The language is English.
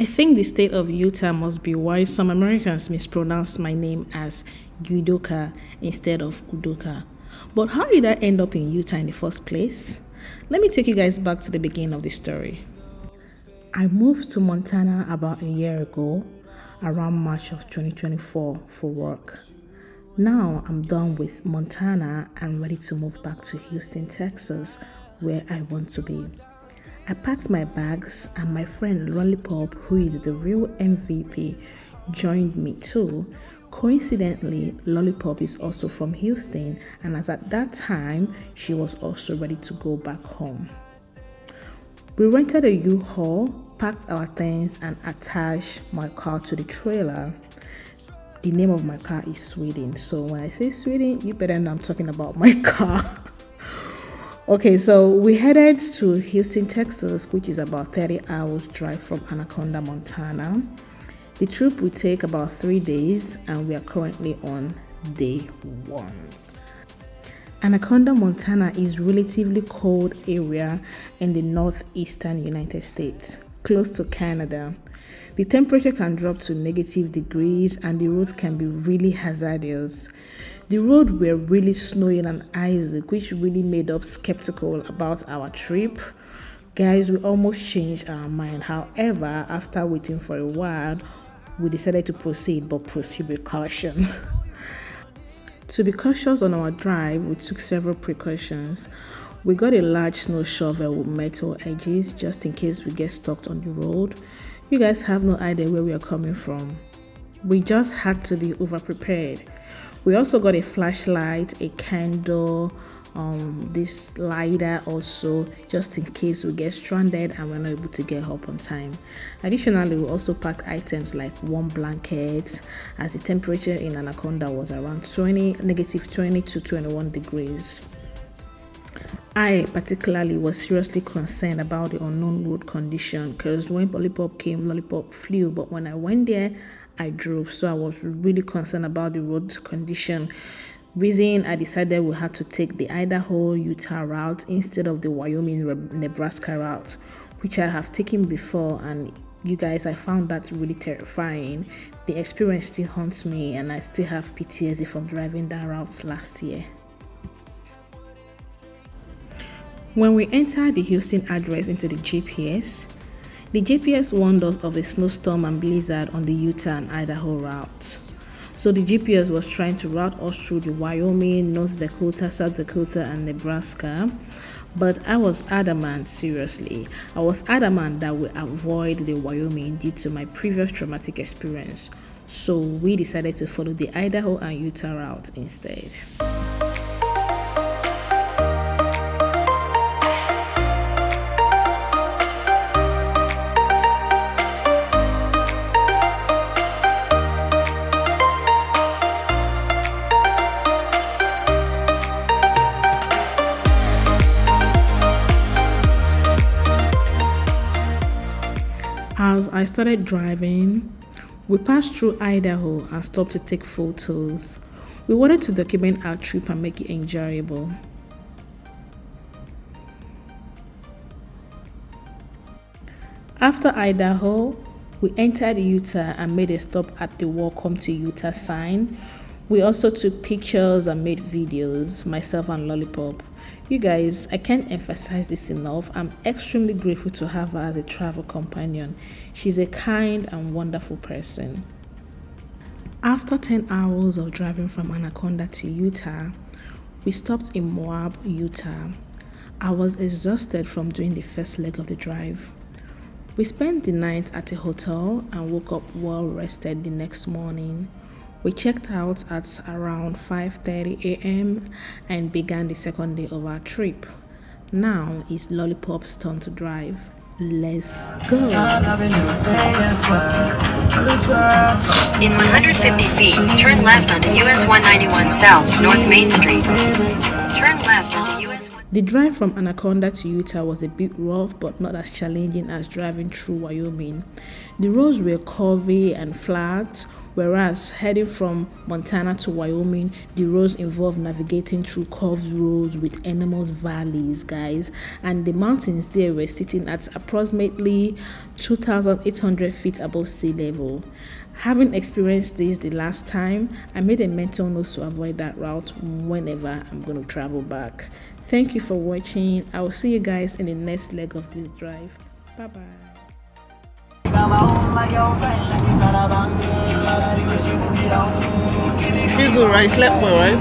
I think the state of Utah must be why some Americans mispronounce my name as Udoka instead of Udoka. But how did I end up in Utah in the first place? Let me take you guys back to the beginning of the story. I moved to Montana about a year ago, around March of 2024 for work. Now I'm done with Montana and ready to move back to Houston, Texas, where I want to be. I packed my bags and my friend Lollipop, who is the real MVP, joined me too. Coincidentally, Lollipop is also from Houston, and as at that time, she was also ready to go back home. We rented a U-Haul, packed our things, and attached my car to the trailer. The name of my car is Sweden, so when I say Sweden, you better know I'm talking about my car. Okay, so we headed to Houston, Texas, which is about 30 hours drive from Anaconda, Montana. The trip will take about 3 days, and we are currently on day 1. Anaconda, Montana is a relatively cold area in the northeastern United States, close to Canada. The temperature can drop to negative degrees and the roads can be really hazardous. The roads were really snowy and icy, which really made us skeptical about our trip. Guys, we almost changed our mind. However, after waiting for a while, we decided to proceed, but proceed with caution. To be cautious on our drive, we took several precautions. We got a large snow shovel with metal edges just in case we get stuck on the road. You guys have no idea where we are coming from. We just had to be over-prepared. We also got a flashlight, a candle, this lighter also, just in case we get stranded and we're not able to get help on time. Additionally, we also packed items like warm blankets, as the temperature in Anaconda was around negative 20 to 21 degrees. I particularly was seriously concerned about the unknown road condition, because when Lollipop came, Lollipop flew, but when I went there, I drove, so I was really concerned about the road condition. Reason I decided we had to take the Idaho-Utah route instead of the Wyoming-Nebraska route, which I have taken before, and you guys, I found that really terrifying. The experience still haunts me, and I still have PTSD from driving that route last year. When we entered the Houston address into the GPS warned us of a snowstorm and blizzard on the Utah and Idaho route. So the GPS was trying to route us through the Wyoming, North Dakota, South Dakota, and Nebraska. But I was adamant, seriously. I was adamant that we avoid the Wyoming due to my previous traumatic experience. So we decided to follow the Idaho and Utah route instead. As I started driving, we passed through Idaho and stopped to take photos. We wanted to document our trip and make it enjoyable. After Idaho, we entered Utah and made a stop at the Welcome to Utah sign. We also took pictures and made videos, myself and Lollipop. You guys, I can't emphasize this enough. I'm extremely grateful to have her as a travel companion. She's a kind and wonderful person. After 10 hours of driving from Anaconda to Utah, we stopped in Moab, Utah. I was exhausted from doing the first leg of the drive. We spent the night at a hotel and woke up well rested the next morning. We checked out at around 5:30 a.m. and began the second day of our trip. Now it's Lollipop's turn to drive. Let's go! In 150 feet, turn left onto US 191 South, North Main Street. Turn left onto US 1. The drive from Anaconda to Utah was a bit rough, but not as challenging as driving through Wyoming. The roads were curvy and flat, Whereas heading from Montana to Wyoming, the roads involve navigating through curved roads with enormous valleys, guys, and the mountains there were sitting at approximately 2,800 feet above sea level. Having experienced this the last time, I made a mental note to avoid that route whenever I'm going to travel back. Thank you for watching. I will see you guys in the next leg of this drive. Bye bye. Feel good, right? Slept well, right?